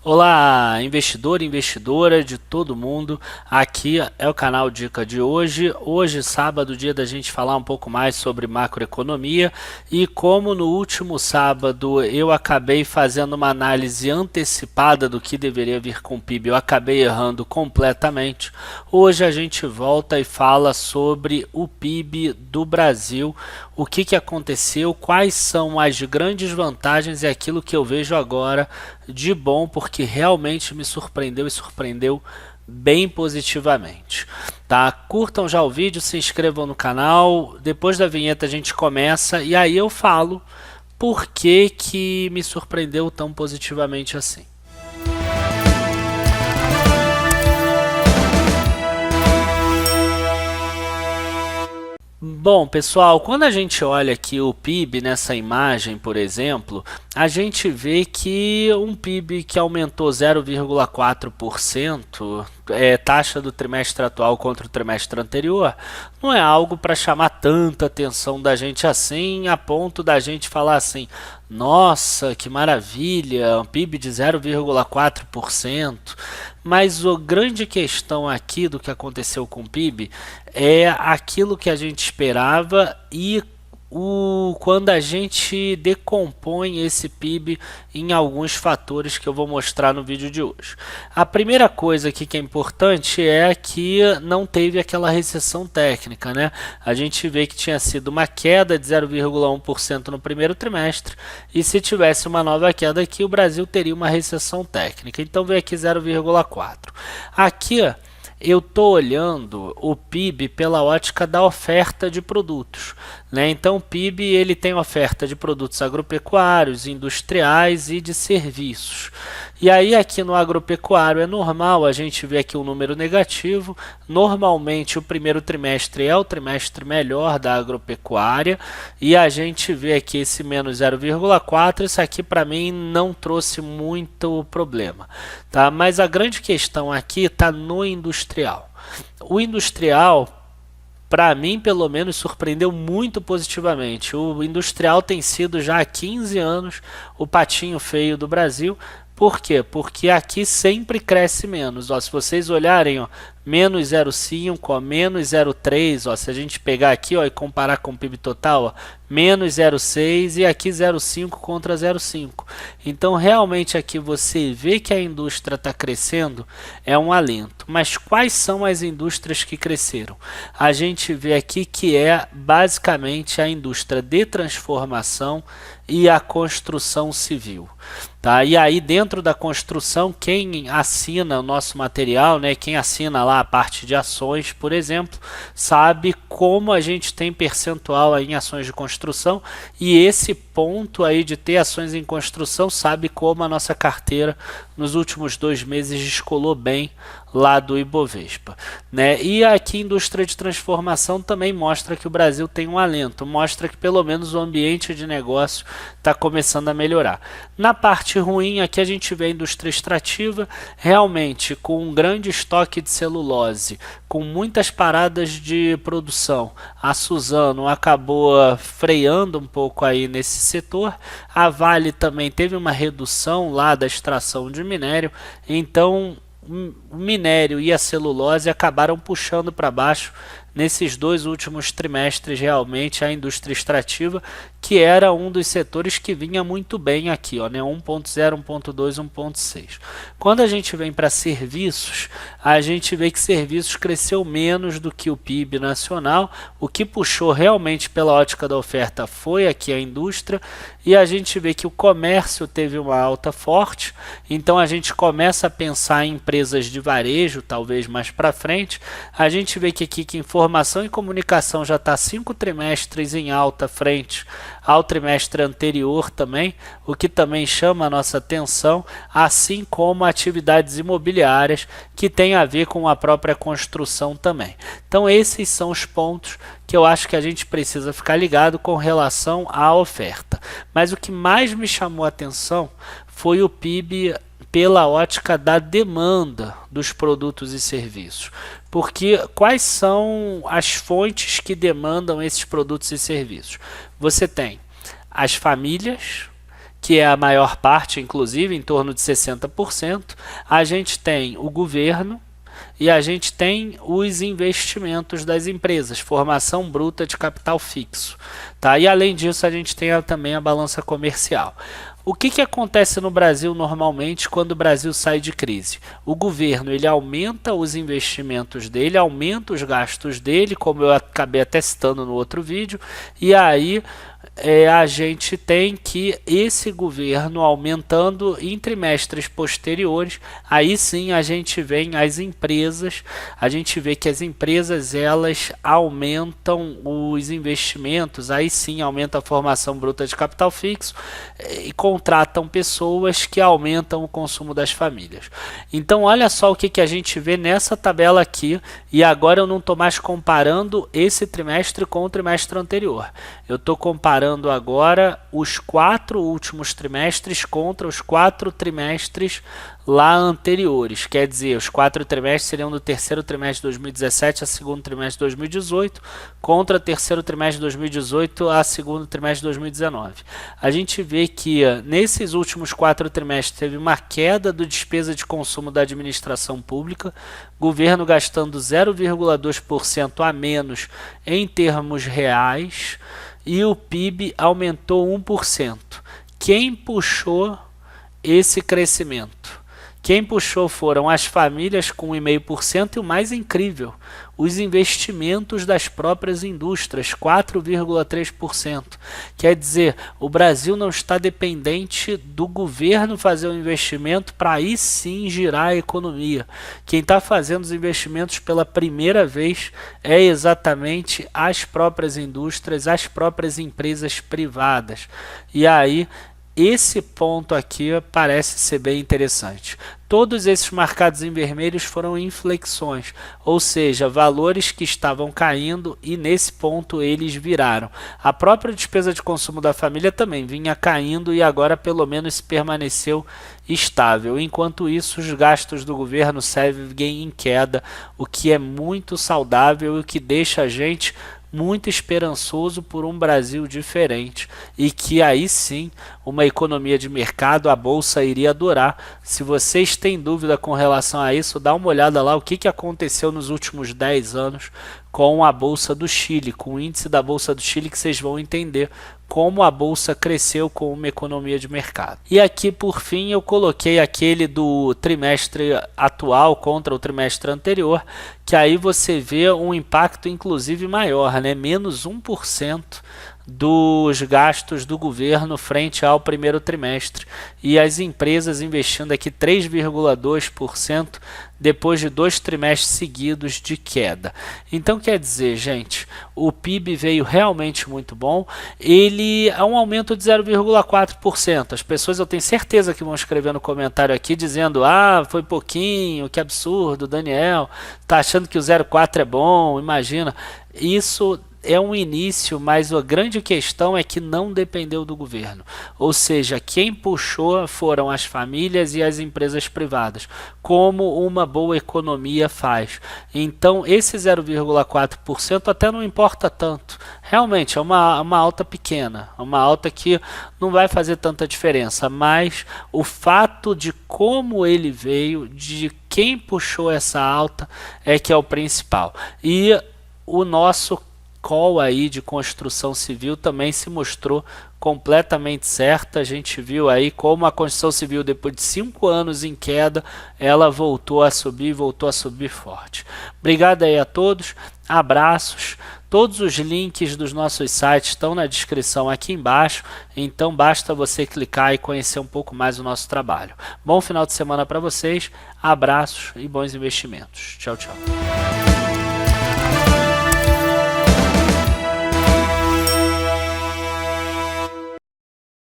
Olá, investidor e investidora de todo mundo. Aqui é o canal Dica de hoje. Hoje, sábado, dia da gente falar um pouco mais sobre macroeconomia. E como no último sábado eu acabei fazendo uma análise antecipada do que deveria vir com o PIB, eu acabei errando completamente. Hoje a gente volta e fala sobre o PIB do Brasil, o que aconteceu, quais são as grandes vantagens e aquilo que eu vejo agora de bom, porque realmente me surpreendeu e surpreendeu bem positivamente. Tá? Curtam já o vídeo, se inscrevam no canal, depois da vinheta a gente começa e aí eu falo por que me surpreendeu tão positivamente assim. Bom, pessoal, quando a gente olha aqui o PIB nessa imagem, por exemplo, a gente vê que um PIB que aumentou 0,4%, taxa do trimestre atual contra o trimestre anterior, não é algo para chamar tanta atenção da gente assim, a ponto da gente falar assim, nossa, que maravilha, um PIB de 0,4%. Mas a grande questão aqui do que aconteceu com o PIB é aquilo que a gente esperava e quando a gente decompõe esse PIB em alguns fatores que eu vou mostrar no vídeo de hoje. A primeira coisa aqui que é importante é que não teve aquela recessão técnica, né? A gente vê que tinha sido uma queda de 0,1% no primeiro trimestre e se tivesse uma nova queda aqui, o Brasil teria uma recessão técnica. Então veio aqui 0,4%. Aqui eu estou olhando o PIB pela ótica da oferta de produtos, né? Então o PIB ele tem oferta de produtos agropecuários, industriais e de serviços. E aí aqui no agropecuário é normal a gente ver aqui um número negativo. Normalmente o primeiro trimestre é o trimestre melhor da agropecuária e a gente vê aqui esse menos 0,4. Isso aqui para mim não trouxe muito problema, tá? Mas a grande questão aqui está no industrial. O industrial, para mim, pelo menos, surpreendeu muito positivamente. O industrial tem sido já há 15 anos o patinho feio do Brasil. Por quê? Porque aqui sempre cresce menos. Ó, se vocês olharem, ó, menos 0,5, menos 0,3, se a gente pegar aqui ó, e comparar com o PIB total, ó, menos 0,6 e aqui 0,5 contra 0,5. Então realmente aqui você vê que a indústria está crescendo, é um alento. Mas quais são as indústrias que cresceram? A gente vê aqui que é basicamente a indústria de transformação e a construção civil. Tá? E aí dentro da construção, quem assina o nosso material, né, quem assina lá a parte de ações, por exemplo, sabe como a gente tem percentual aí em ações de construção e esse ponto aí de ter ações em construção sabe como a nossa carteira nos últimos 2 meses descolou bem lá do Ibovespa, né? E aqui a indústria de transformação também mostra que o Brasil tem um alento, mostra que pelo menos o ambiente de negócio está começando a melhorar. Na parte ruim aqui a gente vê a indústria extrativa realmente com um grande estoque de celulose, com muitas paradas de produção. A Suzano acabou freando um pouco aí nesse setor. A Vale também teve uma redução lá da extração de minério, então o minério e a celulose acabaram puxando para baixo nesses 2 últimos trimestres realmente a indústria extrativa, que era um dos setores que vinha muito bem aqui, ó, né? 1.0, 1.2, 1.6. Quando a gente vem para serviços, a gente vê que serviços cresceu menos do que o PIB nacional, o que puxou realmente pela ótica da oferta foi aqui a indústria, e a gente vê que o comércio teve uma alta forte, então a gente começa a pensar em empresas de varejo, talvez mais para frente. A gente vê que aqui que informação e comunicação já está 5 trimestres em alta frente ao trimestre anterior também, o que também chama a nossa atenção, assim como atividades imobiliárias que tem a ver com a própria construção também. Então esses são os pontos que eu acho que a gente precisa ficar ligado com relação à oferta. Mas o que mais me chamou a atenção foi o PIB pela ótica da demanda dos produtos e serviços. Porque quais são as fontes que demandam esses produtos e serviços? Você tem as famílias, que é a maior parte, inclusive, em torno de 60%. A gente tem o governo e a gente tem os investimentos das empresas, formação bruta de capital fixo. Tá? E além disso, a gente tem também a balança comercial. O que acontece no Brasil normalmente quando o Brasil sai de crise? O governo ele aumenta os investimentos dele, aumenta os gastos dele, como eu acabei até citando no outro vídeo, e aí a gente tem que esse governo aumentando em trimestres posteriores, aí sim a gente vê as empresas, a gente vê que as empresas elas aumentam os investimentos, aí sim aumenta a formação bruta de capital fixo e contratam pessoas que aumentam o consumo das famílias. Então olha só o que a gente vê nessa tabela aqui, e agora eu não estou mais comparando esse trimestre com o trimestre anterior, eu estou comparando agora os 4 últimos trimestres contra os 4 trimestres lá anteriores, quer dizer, os 4 trimestres seriam do terceiro trimestre de 2017 a segundo trimestre de 2018, contra terceiro trimestre de 2018 a segundo trimestre de 2019. A gente vê que nesses últimos 4 trimestres teve uma queda da despesa de consumo da administração pública, governo gastando 0,2% a menos em termos reais, e o PIB aumentou 1%. Quem puxou esse crescimento? Quem puxou foram as famílias com 1,5% e o mais incrível, os investimentos das próprias indústrias, 4,3%. Quer dizer, o Brasil não está dependente do governo fazer o investimento para aí sim girar a economia. Quem está fazendo os investimentos pela primeira vez é exatamente as próprias indústrias, as próprias empresas privadas. E aí, esse ponto aqui parece ser bem interessante. Todos esses marcados em vermelhos foram inflexões, ou seja, valores que estavam caindo e nesse ponto eles viraram. A própria despesa de consumo da família também vinha caindo e agora pelo menos permaneceu estável. Enquanto isso, os gastos do governo seguem em queda, o que é muito saudável e o que deixa a gente muito esperançoso por um Brasil diferente e que aí sim uma economia de mercado a bolsa iria adorar. Se vocês têm dúvida com relação a isso, dá uma olhada lá o que aconteceu nos últimos 10 anos com a Bolsa do Chile, com o índice da Bolsa do Chile, que vocês vão entender como a bolsa cresceu com uma economia de mercado. E aqui por fim eu coloquei aquele do trimestre atual contra o trimestre anterior, que aí você vê um impacto inclusive maior, né? Menos 1% dos gastos do governo frente ao primeiro trimestre, e as empresas investindo aqui 3,2% depois de 2 trimestres seguidos de queda. Então quer dizer, gente, o PIB veio realmente muito bom, ele é um aumento de 0,4%. As pessoas, eu tenho certeza que vão escrever no comentário aqui dizendo: ah, foi pouquinho, que absurdo, Daniel, tá achando que o 0,4 é bom, imagina. Isso é um início, mas a grande questão é que não dependeu do governo. Ou seja, quem puxou foram as famílias e as empresas privadas, como uma boa economia faz. Então, esse 0,4% até não importa tanto. Realmente, é uma alta pequena, uma alta que não vai fazer tanta diferença, mas o fato de como ele veio, de quem puxou essa alta, é que é o principal. E o nosso call aí de construção civil também se mostrou completamente certa. A gente viu aí como a construção civil, depois de 5 anos em queda, ela voltou a subir forte. Obrigado aí a todos, abraços. Todos os links dos nossos sites estão na descrição aqui embaixo, então basta você clicar e conhecer um pouco mais o nosso trabalho. Bom final de semana para vocês, abraços e bons investimentos. Tchau, tchau.